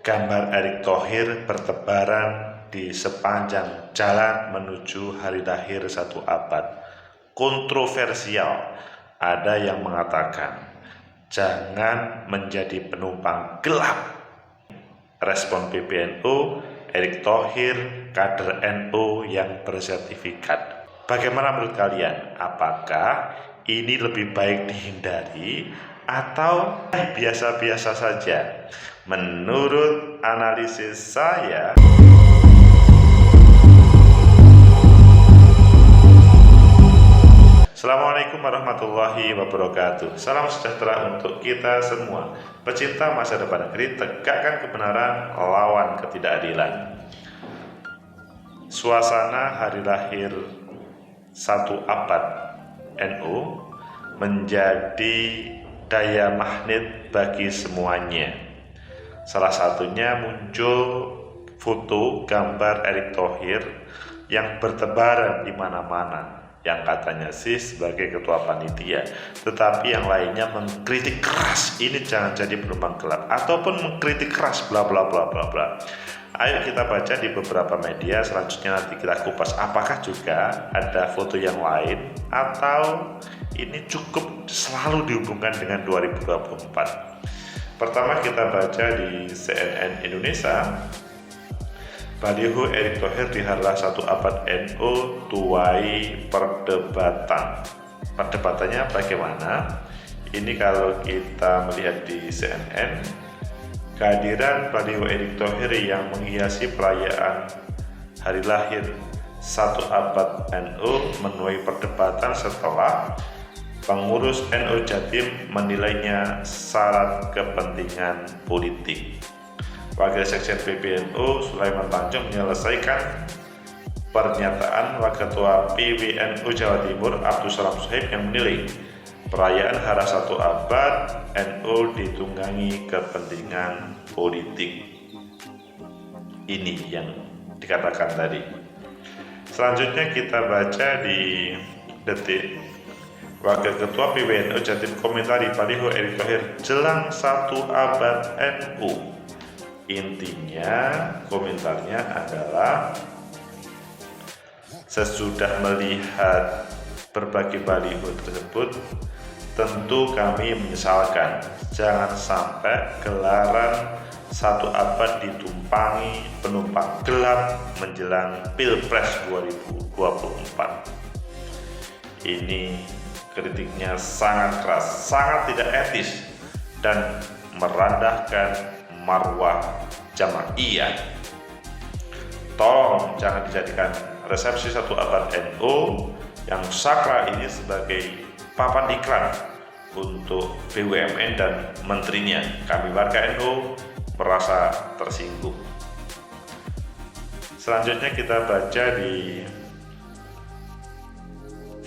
Gambar Erick Thohir bertebaran di sepanjang jalan menuju hari lahir 1 abad. Kontroversial, ada yang mengatakan, jangan menjadi penumpang gelap. Respon PBNU, Erick Thohir, kader NU yang bersertifikat. Bagaimana menurut kalian? Apakah ini lebih baik dihindari atau biasa-biasa saja? Menurut analisis saya, Assalamualaikum warahmatullahi wabarakatuh. Salam sejahtera untuk kita semua. Pecinta masa depan negeri, tegakkan kebenaran, lawan ketidakadilan. Suasana hari lahir 1 abad NU menjadi daya magnet bagi semuanya. Salah satunya muncul foto gambar Erick Thohir yang bertebaran di mana-mana, yang katanya sih sebagai ketua panitia, tetapi yang lainnya mengkritik keras, ini jangan jadi penumpang gelap, ataupun mengkritik keras bla bla bla bla bla. Ayo kita baca di beberapa media, selanjutnya nanti kita kupas apakah juga ada foto yang lain atau ini cukup selalu dihubungkan dengan 2024. Pertama kita baca di CNN Indonesia, baliho Erick Thohir di harlah 1 abad NU tuai perdebatan. Perdebatannya bagaimana? Ini kalau kita melihat di CNN, kehadiran baliho Erick Thohir yang menghiasi perayaan hari lahir 1 abad NU menuai perdebatan setelah pengurus NU Jatim menilainya syarat kepentingan politik. Wakil Sekjen PBNU Sulaiman Tanjung menyelesaikan pernyataan Wakil Ketua PBNU Jawa Timur Abdul Salam Suhaib yang menilai perayaan hari 1 abad NU ditunggangi kepentingan politik. Ini yang dikatakan tadi. Selanjutnya kita baca di Detik. Wakil Ketua PBNU Jatim komentari baliho Erick Thohir jelang 1 abad NU. Intinya komentarnya adalah, sesudah melihat berbagai baliho tersebut, tentu kami menyesalkan jangan sampai gelaran 1 abad ditumpangi penumpang gelap menjelang Pilpres 2024. Ini kritiknya sangat keras, sangat tidak etis, dan merendahkan marwah jamaiyah. Tolong jangan dijadikan resepsi 1 abad NU yang sakral ini sebagai papan iklan untuk BUMN dan menterinya. Kami warga NU merasa tersinggung. Selanjutnya kita baca di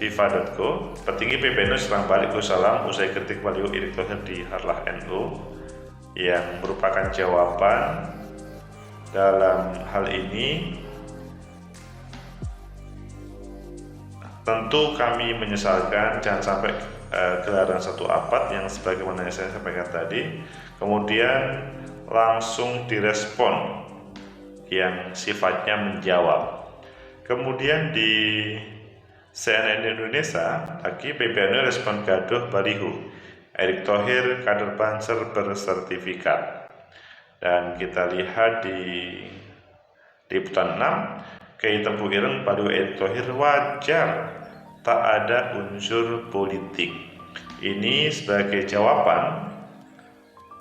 FIFA.co, petinggi PBNU serang balik Salam usai kritik baliho Erick Thohir di harlah NU, yang merupakan jawaban dalam hal ini. Tentu kami menyesalkan jangan sampai gelaran 1 abad yang sebagaimana yang saya sampaikan tadi. Kemudian langsung direspon yang sifatnya menjawab. Kemudian di CNN Indonesia lagi, PBNU respon gaduh baliho Erick Thohir kader Banser bersertifikat. Dan kita lihat di Liputan 6, Kiai Teguh Ireng baliho Erick Thohir wajar tak ada unsur politik. Ini sebagai jawaban,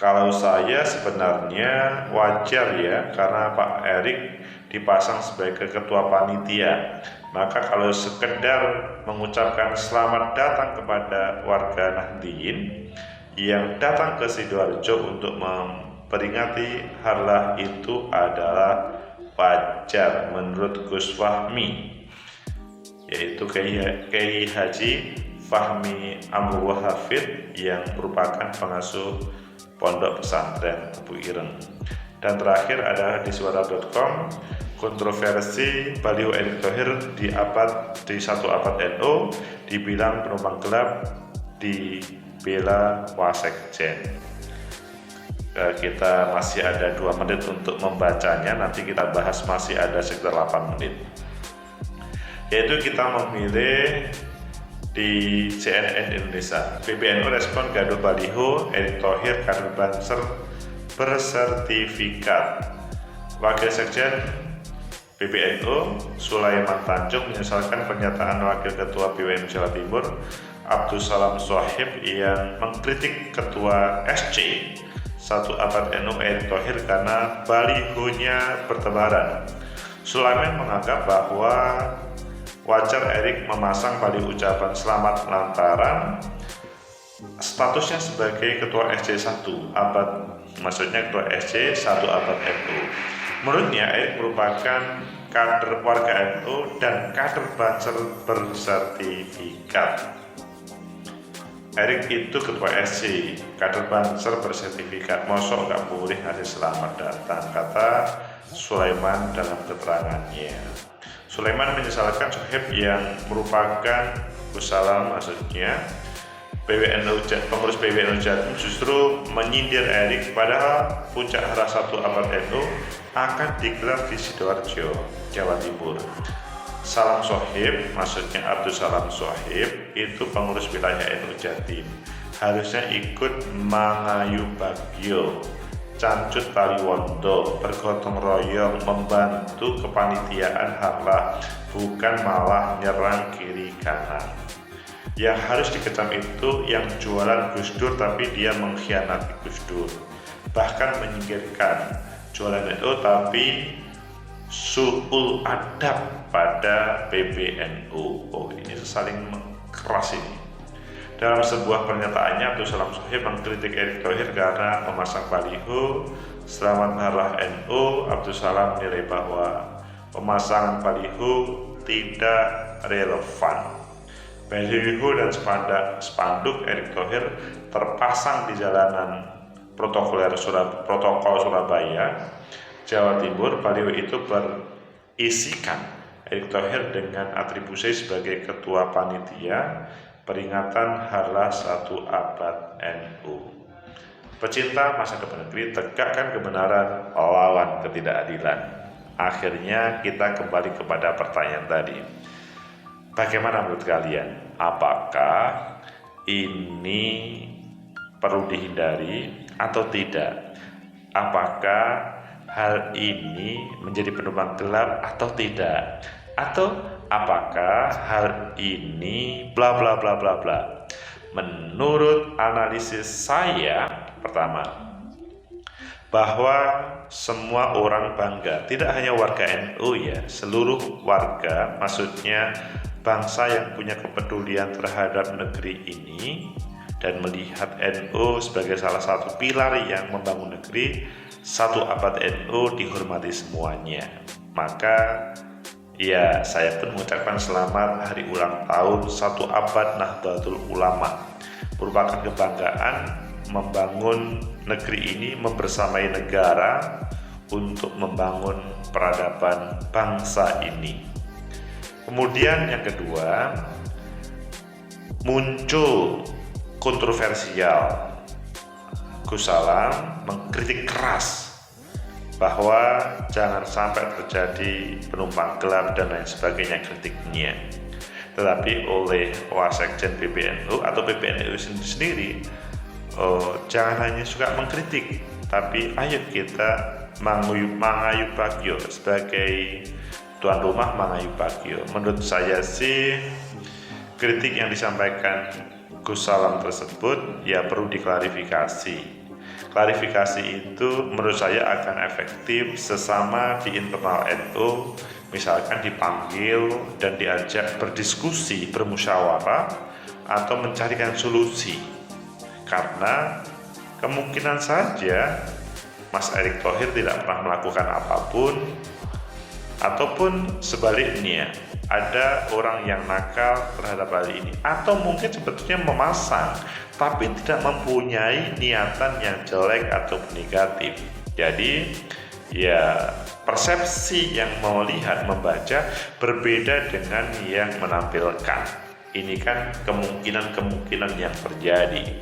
kalau saya sebenarnya wajar ya, karena Pak Erick dipasang sebagai ketua panitia. Maka kalau sekedar mengucapkan selamat datang kepada warga Nahdliyin yang datang ke Sidoarjo untuk memperingati harlah itu adalah wajar menurut Gus Fahmi, yaitu Kiai Haji Fahmi Amrullah Hafid yang merupakan pengasuh Pondok Pesantren Teguh Ireng. Dan terakhir ada di suara.com, kontroversi baliho Erick Thohir di 1 abad NU dibilang penumpang gelap, dibela Wasekjen. kita masih ada 2 menit untuk membacanya. Nanti kita bahas masih ada sekitar 8 menit. Yaitu kita memilih di CNN Indonesia. PBNU respon gaduh baliho, Erick Thohir kader Banser bersertifikat. Wakil Sekjen PBNU Sulaiman Tanjung menyesalkan pernyataan Wakil Ketua PWNU Jawa Timur Abdus Salam Shoaib yang mengkritik Ketua SC 1 Abad NU Erick Thohir karena balihonya bertebaran. Sulaiman menganggap bahwa wajar Erick memasang baliho ucapan selamat lantaran statusnya sebagai Ketua SC 1 Abad, maksudnya Ketua SC 1 Abad NU. Menurutnya Erick merupakan kader warga NU dan kader Banser bersertifikat. Erick itu Ketua SC, kader Banser bersertifikat. Mosok nggak boleh ngasih selamat datang, kata Sulaiman dalam keterangannya. Sulaiman menyesalkan Shoaib yang merupakan Salam, maksudnya pengurus PBNU Jatim justru menyindir Erick, padahal puncak Hara 1 Abad NU akan digelar di Sidoarjo, Jawa Timur. Salam Shoaib, maksudnya Abdus Salam Shoaib, itu pengurus wilayah NU Jatim, harusnya ikut mangayu bagyo, cancut taliwondo, bergotong royong, membantu kepanitiaan harlah, bukan malah nyerang kiri kanan. Yang harus dikecam itu yang jualan Gus Dur tapi dia mengkhianati Gus Dur, bahkan menyingkirkan jualan NU tapi su'ul adab pada PBNU. Oh, ini saling keras ini. Dalam sebuah pernyataannya, Abdus Salam Shoaib mengkritik Erick Thohir karena memasang baliho Selamat Harlah NU. Abdus Salam menilai bahwa pemasangan baliho tidak relevan. Baliho dan spanduk Erick Thohir terpasang di jalanan protokol Surabaya, Jawa Timur. Baliho itu berisikan Erick Thohir dengan atribusi sebagai Ketua Panitia Peringatan Harlah 1 Abad NU. Pecinta masa depan negeri, tegakkan kebenaran, lawan ketidakadilan. Akhirnya kita kembali kepada pertanyaan tadi. Bagaimana menurut kalian? Apakah ini perlu dihindari atau tidak? Apakah hal ini menjadi penumpang gelap atau tidak? Atau apakah hal ini bla bla bla bla bla? Menurut analisis saya, pertama, bahwa semua orang bangga, tidak hanya warga NU ya, seluruh warga, maksudnya bangsa yang punya kepedulian terhadap negeri ini dan melihat NU sebagai salah satu pilar yang membangun negeri, 1 Abad NU dihormati semuanya. Maka ya, saya pun mengucapkan selamat hari ulang tahun 1 Abad Nahdlatul Ulama. Merupakan kebanggaan membangun negeri ini, membersamai negara untuk membangun peradaban bangsa ini. Kemudian yang kedua, muncul kontroversial. Gus Salam mengkritik keras bahwa jangan sampai terjadi penumpang gelap dan lain sebagainya kritiknya. Tetapi oleh Wasekjen PBNU atau PBNU sendiri, jangan hanya suka mengkritik, tapi ayo kita mangayu bagyo sebagai tuan rumah mangayu bagyo. Menurut saya sih kritik yang disampaikan Gus Salam tersebut ya perlu diklarifikasi. Klarifikasi itu menurut saya akan efektif sesama di internal NU, misalkan dipanggil dan diajak berdiskusi, bermusyawarah atau mencarikan solusi. Karena kemungkinan saja Mas Erick Thohir tidak pernah melakukan apapun, ataupun sebaliknya ada orang yang nakal terhadap hal ini, atau mungkin sebetulnya memasang tapi tidak mempunyai niatan yang jelek atau negatif. Jadi ya persepsi yang melihat membaca berbeda dengan yang menampilkan. Ini kan kemungkinan yang terjadi.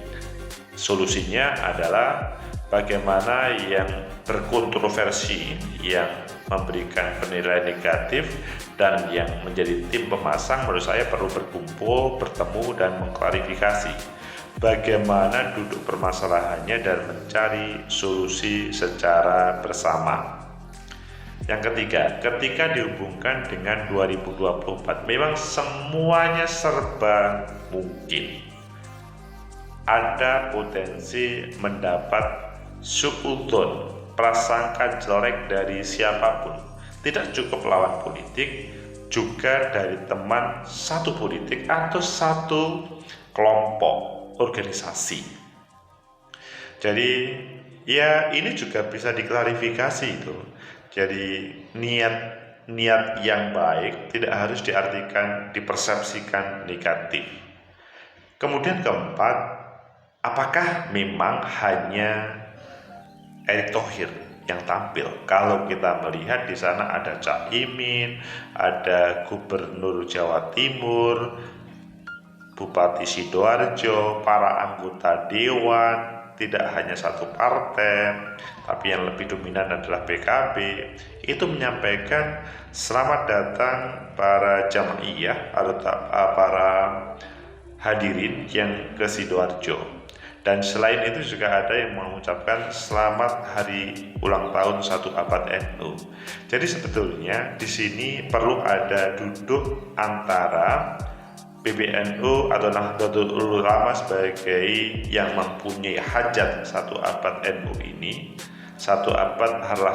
Solusinya adalah bagaimana yang berkontroversi, yang memberikan penilaian negatif, dan yang menjadi tim pemasang menurut saya perlu berkumpul, bertemu, dan mengklarifikasi bagaimana duduk permasalahannya dan mencari solusi secara bersama. Yang ketiga, ketika dihubungkan dengan 2024, memang semuanya serba mungkin. Ada potensi mendapat suudzon, prasangka jelek dari siapapun. Tidak cukup lawan politik, juga dari teman satu politik atau satu kelompok organisasi. Jadi ya ini juga bisa diklarifikasi itu. Jadi niat yang baik tidak harus diartikan, dipersepsikan negatif. Kemudian keempat, apakah memang hanya Erick Thohir yang tampil? Kalau kita melihat di sana ada Caimin, ada Gubernur Jawa Timur, Bupati Sidoarjo, para anggota dewan, tidak hanya satu partai, tapi yang lebih dominan adalah PKB, itu menyampaikan selamat datang para jamaiyah atau para hadirin yang ke Sidoarjo. Dan selain itu juga ada yang mengucapkan selamat hari ulang tahun 1 abad NU. Jadi sebetulnya di sini perlu ada duduk antara PBNU atau Nahdlatul Ulama sebagai yang mempunyai hajat 1 abad NU ini, 1 abad harlah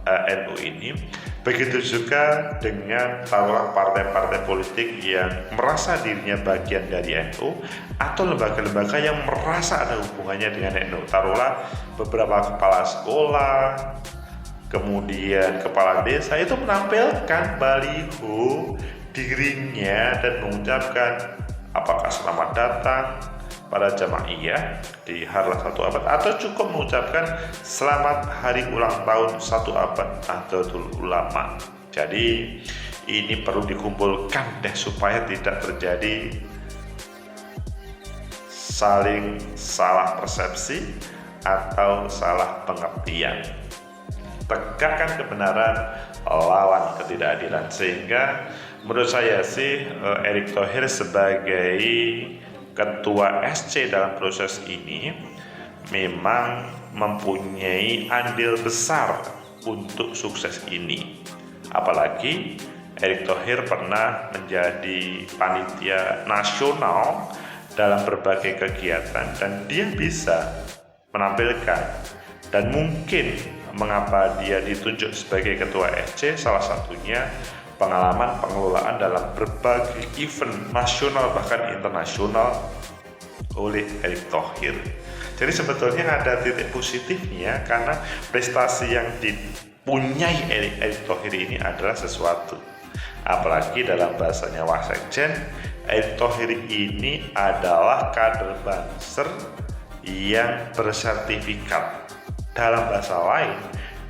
NU ini. Begitu juga dengan partai-partai politik yang merasa dirinya bagian dari NU atau lembaga-lembaga yang merasa ada hubungannya dengan NU. Taruhlah beberapa kepala sekolah, kemudian kepala desa itu menampilkan baliho dirinya dan mengucapkan apakah selamat datang pada jamaiyah di harlah 1 abad atau cukup mengucapkan selamat hari ulang tahun 1 abad Nahdlatul Ulama. Jadi ini perlu dikumpulkan supaya tidak terjadi saling salah persepsi atau salah pengertian. Tegakkan kebenaran, lawan ketidakadilan. Sehingga menurut saya sih Erick Thohir sebagai ketua SC dalam proses ini memang mempunyai andil besar untuk sukses ini. Apalagi Erick Thohir pernah menjadi panitia nasional dalam berbagai kegiatan dan dia bisa menampilkan, dan mungkin mengapa dia ditunjuk sebagai ketua SC salah satunya pengalaman pengelolaan dalam berbagai event nasional bahkan internasional oleh Erick Thohir. Jadi sebetulnya ada titik positifnya karena prestasi yang dipunyai Erick Thohir ini adalah sesuatu. Apalagi dalam bahasanya Wasekjen, Erick Thohir ini adalah kader Banser yang bersertifikat. Dalam bahasa lain,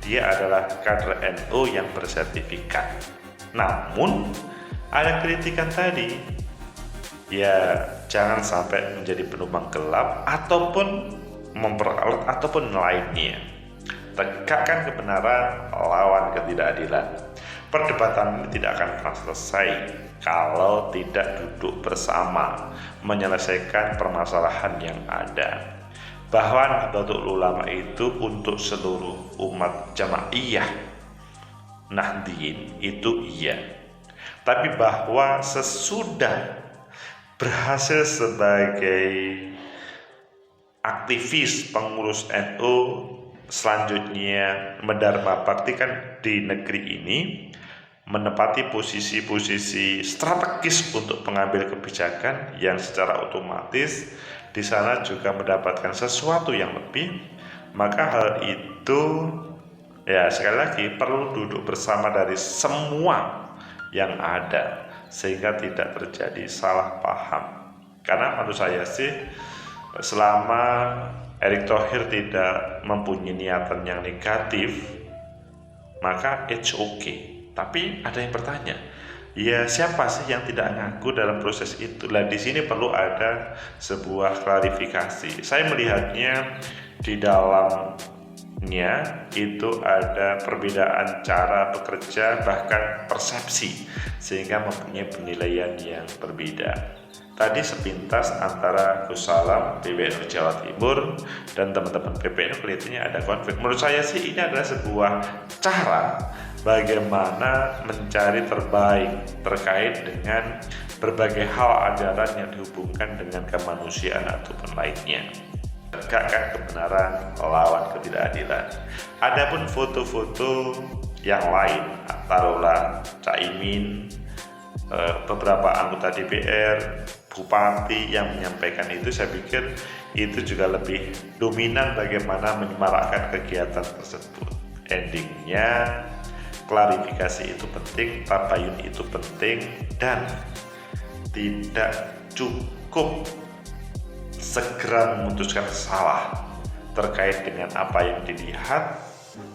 dia adalah kader NU yang bersertifikat. Namun ada kritikan tadi, ya jangan sampai menjadi penumpang gelap ataupun memperalat ataupun lainnya. Tegakkan kebenaran, lawan ketidakadilan. Perdebatan ini tidak akan pernah selesai kalau tidak duduk bersama menyelesaikan permasalahan yang ada. Bahwa Nahdlatul Ulama itu untuk seluruh umat jamaiyah Nahdien itu iya, tapi bahwa sesudah berhasil sebagai aktivis pengurus NU selanjutnya mendharma baktikan di negeri ini, menempati posisi-posisi strategis untuk mengambil kebijakan yang secara otomatis di sana juga mendapatkan sesuatu yang lebih, maka hal itu ya sekali lagi perlu duduk bersama dari semua yang ada sehingga tidak terjadi salah paham. Karena menurut saya sih selama Erick Thohir tidak mempunyai niatan yang negatif maka it's okay. Tapi ada yang bertanya, Ya, siapa sih yang tidak ngaku dalam proses itu? Lah di sini perlu ada sebuah klarifikasi. Saya melihatnya di dalamnya itu ada perbedaan cara bekerja, bahkan persepsi, sehingga mempunyai penilaian yang berbeda. Tadi sepintas antara Gus Salam, PBNU Jawa Timur, dan teman-teman PBNU kelihatannya ada konflik. Menurut saya sih ini adalah sebuah cara bagaimana mencari terbaik terkait dengan berbagai hal ajaran yang dihubungkan dengan kemanusiaan ataupun lainnya. Tegakkan kebenaran melawan ketidakadilan. Adapun foto-foto yang lain, taruhlah Caimin, beberapa anggota DPR, bupati yang menyampaikan itu, saya pikir itu juga lebih dominan bagaimana menyemarakkan kegiatan tersebut. Endingnya klarifikasi itu penting, tabayun itu penting, dan tidak cukup segera memutuskan salah terkait dengan apa yang dilihat,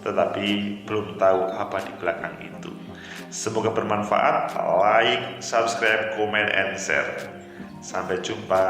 tetapi belum tahu apa di belakang itu. Semoga bermanfaat. Like, subscribe, comment, and share. Sampai jumpa.